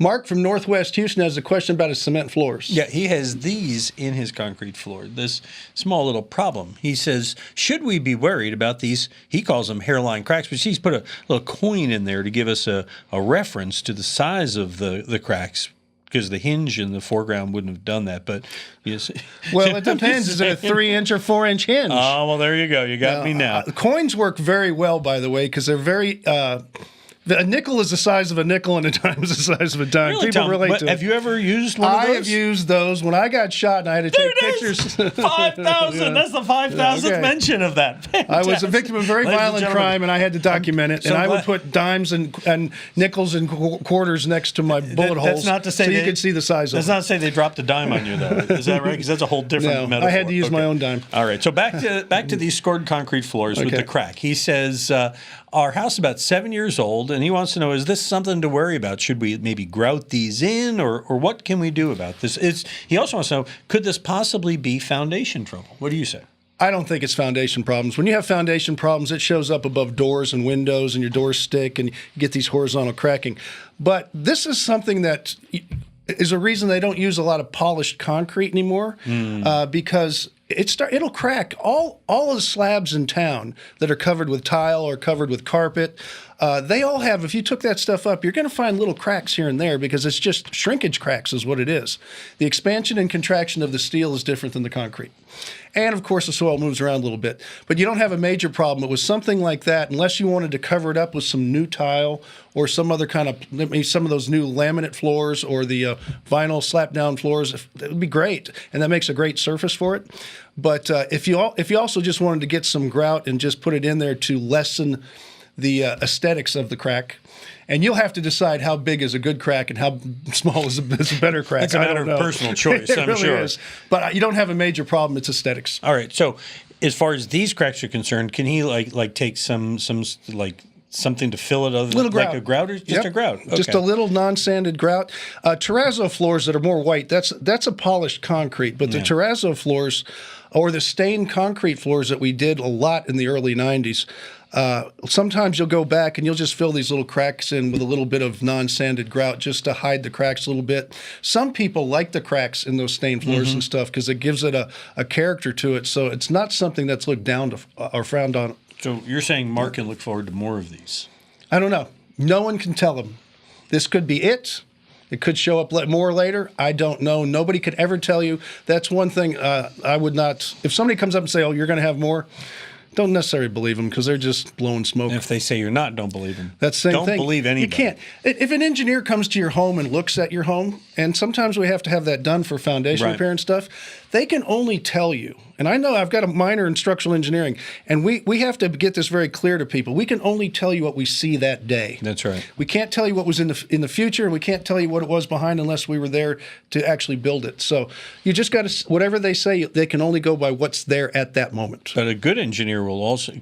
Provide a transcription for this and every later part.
Mark from Northwest Houston has a question about his cement floors. Yeah, he has these in his concrete floor, this small little problem. He says, should we be worried about these, he calls them hairline cracks, but he's put a little coin in there to give us a reference to the size of the cracks, because the hinge in the foreground wouldn't have done that. But yes. Well, it depends. Is it a 3-inch or 4-inch hinge? Oh, well, there you go. You got me now. Coins work very well, by the way, because they're very... a nickel is the size of a nickel and a dime is the size of a dime. Really, People Tom, relate to it. Have you ever used one of those? I have used those. When I got shot and I had to take pictures. 5,000. That's the 5,000th mention of that. Fantastic. I was a victim of very violent crime, and I had to document it. so and I glad- would put dimes and nickels and quarters next to my bullet holes, That's not to say so you they- could see the size of That's them. not to say they dropped a dime on you, though. Is that right? Because that's a whole different No, metaphor. I had to use my own dime. All right. So back to these scored concrete floors with the crack. He says, our house is about 7 years old, and he wants to know, is this something to worry about? Should we maybe grout these in, or what can we do about this? He also wants to know, could this possibly be foundation trouble? What do you say? I don't think it's foundation problems. When you have foundation problems, it shows up above doors and windows, and your doors stick, and you get these horizontal cracking. But this is something that is a reason they don't use a lot of polished concrete anymore, because it'll crack. All of the slabs in town that are covered with tile or covered with carpet, they all have, if you took that stuff up, you're going to find little cracks here and there because it's just shrinkage cracks is what it is. The expansion and contraction of the steel is different than the concrete. And, of course, the soil moves around a little bit. But you don't have a major problem. But with something like that, unless you wanted to cover it up with some new tile or some other kind of, maybe some of those new laminate floors or the vinyl slap-down floors, it would be great. And that makes a great surface for it. But if you also just wanted to get some grout and just put it in there to lessen the aesthetics of the crack, and you'll have to decide how big is a good crack and how small is a better crack. It's a matter of personal choice, I'm really sure. Is. But you don't have a major problem. It's aesthetics. All right. So as far as these cracks are concerned, can he like take some like something to fill it other than like a grout, or just a grout? Okay. Just a little non-sanded grout. Terrazzo floors that are more white, that's a polished concrete. But the terrazzo floors or the stained concrete floors that we did a lot in the early 90s, sometimes you'll go back and you'll just fill these little cracks in with a little bit of non-sanded grout just to hide the cracks a little bit. Some people like the cracks in those stained floors and stuff because it gives it a character to it. So it's not something that's looked down to or frowned on. So you're saying Mark can look forward to more of these? I don't know. No one can tell him. This could be it. It could show up more later. I don't know. Nobody could ever tell you. That's one thing I would not. If somebody comes up and say, "Oh, you're going to have more," don't necessarily believe them because they're just blowing smoke. And if they say you're not, don't believe them. That's the same thing. Don't believe anybody. You can't. If an engineer comes to your home and looks at your home, and sometimes we have to have that done for foundation repair and stuff, they can only tell you. And I know I've got a minor in structural engineering, and we have to get this very clear to people. We can only tell you what we see that day. That's right. We can't tell you what was in the future, and we can't tell you what it was behind unless we were there to actually build it. So you just got to, whatever they say, they can only go by what's there at that moment. But a good engineer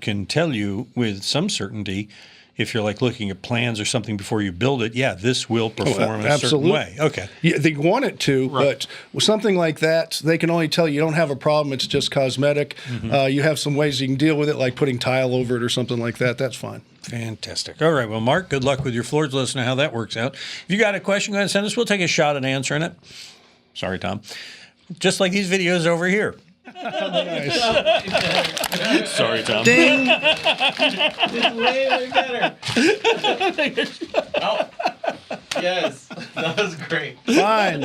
can tell you with some certainty, if you're like looking at plans or something before you build it, this will perform a certain way. Okay. Yeah, they want it to, but with something like that, they can only tell you don't have a problem. It's just cosmetic. You have some ways you can deal with it, like putting tile over it or something like that. That's fine. Fantastic. All right. Well, Mark, good luck with your floors. Let us know how that works out. If you got a question, go ahead and send us. We'll take a shot at answering it. Sorry, Tom. Just like these videos over here. Nice. Sorry, Tom. Ding. It's way better. Oh. Yes, that was great. Fine.